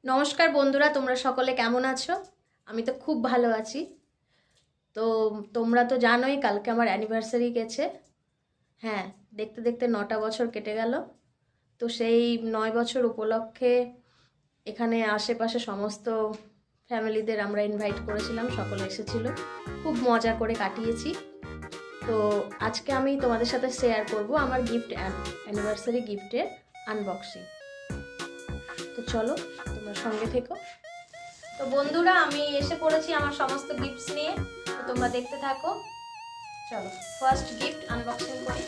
নমস্কার বন্ধুরা, তোমরা সকলে কেমন আছো? আমি তো খুব ভালো আছি। তো তোমরা তো জানোই কালকে আমার অ্যানিভার্সারি গেছে। হ্যাঁ, দেখতে দেখতে 9টা বছর কেটে গেল। তো সেই 9 বছর উপলক্ষে এখানে আশেপাশে সমস্ত ফ্যামিলিদের আমরা ইনভাইট করেছিলাম, সকলে এসেছিল, খুব মজা করে কাটিয়েছি। তো আজকে আমি তোমাদের সাথে শেয়ার করব আমার অ্যানিভার্সারি গিফটের আনবক্সিং। তো চলো, তোমরা সঙ্গে থেকো। তো বন্ধুরা, আমি এসে পড়েছি আমার সমস্ত গিফটস নিয়ে। তো তোমরা দেখতে থাকো। চলো ফার্স্ট গিফট আনবক্সিং করি।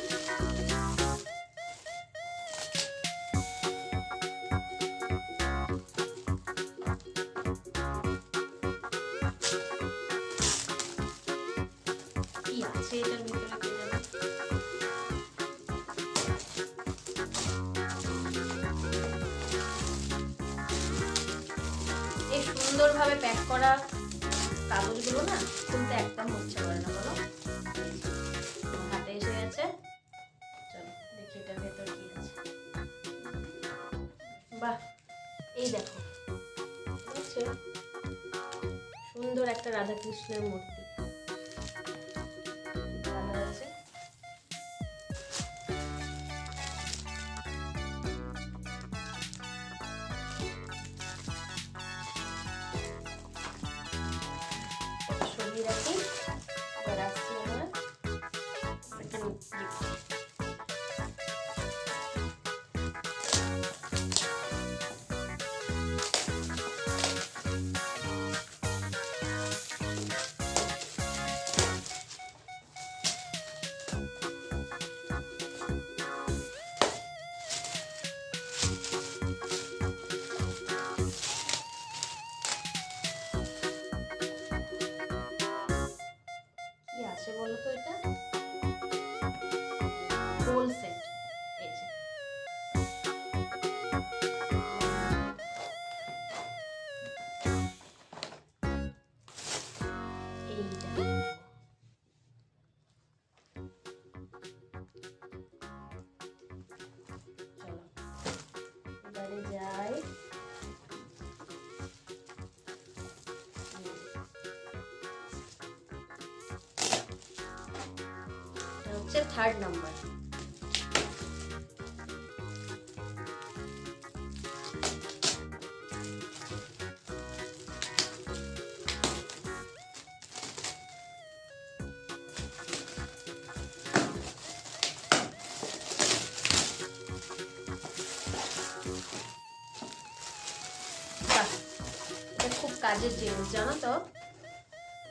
কি আছে এটার ভিতরে কে জানে? এই সুন্দরভাবে প্যাক করা কাগজগুলো না খুলতে একদম ইচ্ছে করে না, বলো? হাতে এসে গেছে। চলো দেখি এটার ভেতর কি আছে। বাহ, এই দেখো, বুঝছো? সুন্দর একটা রাধাকৃষ্ণের মূর্তি ভালো আছে। সরিয়ে রাখি। এবার আসছি আমার সেকেন্ড গিফট। কি আছে বলো তো? এটা গোল সেট। এই যে এইটা, চলো এবারে যাই। এটা হচ্ছে থার্ড নাম্বার। এটা খুব কাজের জিনিস, জানো তো?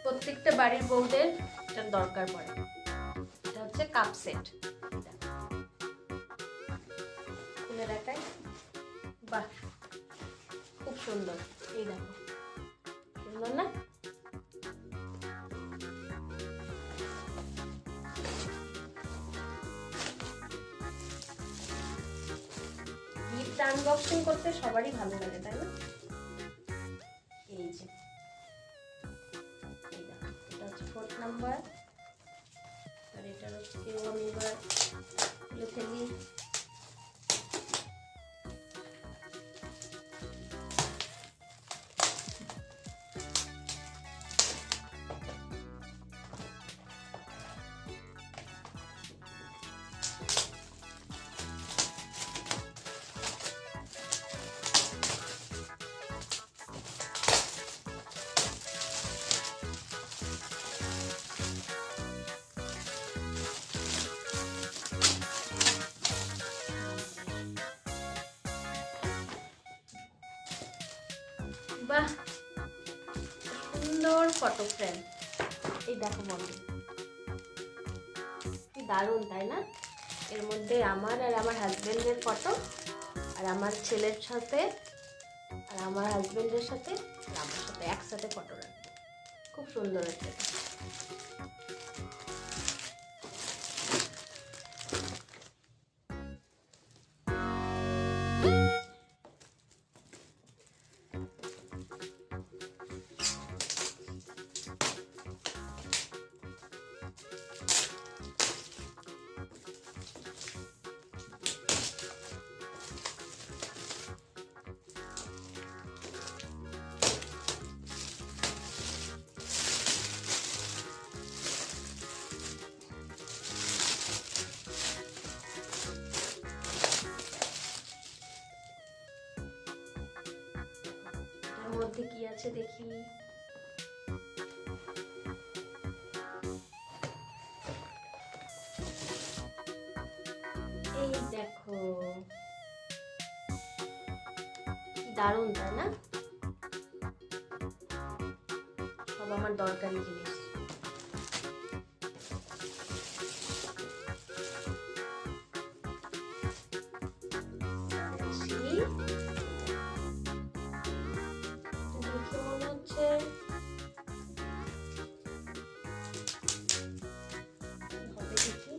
প্রত্যেকটা বাড়ির বউদের এটার দরকার পড়ে। এটা হচ্ছে কাপ সেট। খুলে দেখাই। বাহ, খুব সুন্দর। এই দেখো, সুন্দর না? গিফট আনবক্সিং করতে সবারই ভালো লাগে, তাই না? এই যে এই দেখো, এটা হচ্ছে ফোর্থ নাম্বার। আর এটা হচ্ছে আমি এবার খুলে ফেলি। বাহ, সুন্দর ফটো ফ্রেম। এই দেখো বন্ধু, কি দারুণ, তাই না? এর মধ্যে আমার আর আমার হাজবেন্ডের ফটো, আর আমার ছেলের সাথে, আর আমার হাজবেন্ডের সাথে, আর আমার সাথে একসাথে ফটো রাখবো। খুব সুন্দর একটা। মধ্যে কি আছে দেখি। এই দেখো, দারুণ তাই না? সব আমার দরকারি জিনিস। দেখে মনে হচ্ছে হবে দেখি।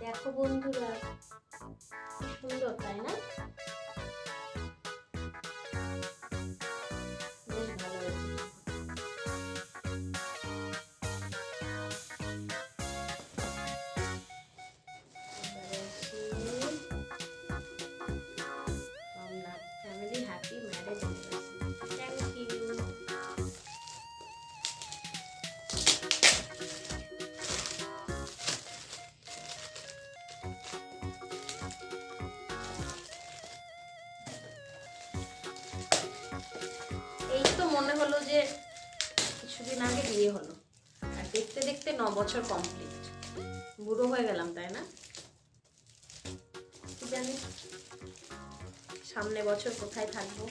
দেখো বন্ধুরা, কি সুন্দর তাই না? বেশ ভালো হয়েছে। এবারে আসি Somnath family happy marriage anniversary. Thank you. এই তো মনে হলো যে কিছুদিন আগে বিয়ে হলো, আর দেখতে দেখতে 9 বছর কমপ্লিট। বুড়ো হয়ে গেলাম তাই না? কি জানি সামনে বছর কোথায় থাকবো।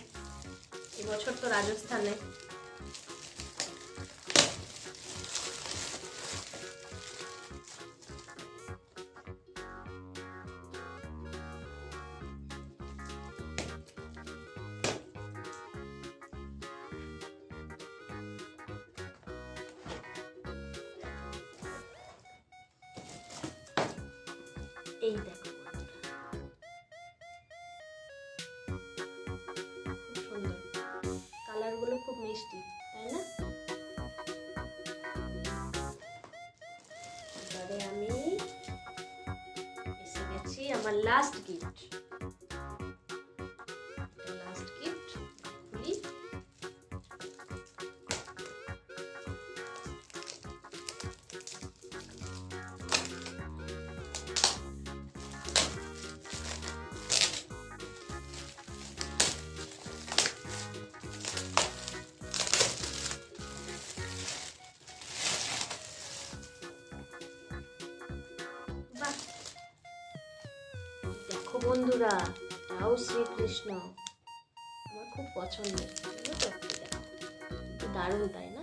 এবছর তো রাজস্থানে। এই দেখো খুব সুন্দর, কালারগুলো খুব মিষ্টি তাই না? এবারে আমি এসে গেছি আমার লাস্ট গিফট। লাস্ট গিফট খুলি। দেখো বন্ধুরা, এটাও শ্রীকৃষ্ণ, আমার খুব পছন্দের। দারুণ তাই না?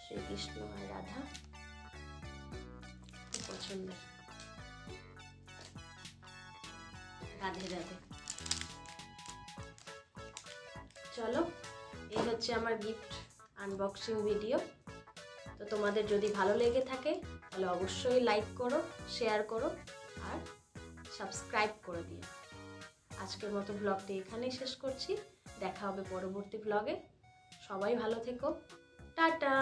শ্রীকৃষ্ণ আর রাধা খুব পছন্দের। রাধে রাধে। চলো, এই হচ্ছে আমার গিফট আনবক্সিং ভিডিও। তো তোমাদের যদি ভালো লেগে থাকে তাহলে অবশ্যই লাইক করো, শেয়ার করো আর সাবস্ক্রাইব করে দিও। আজকের মতো ব্লগটি এখানেই শেষ করছি। দেখা হবে পরবর্তী ব্লগে। সবাই ভালো থেকো। টাটা।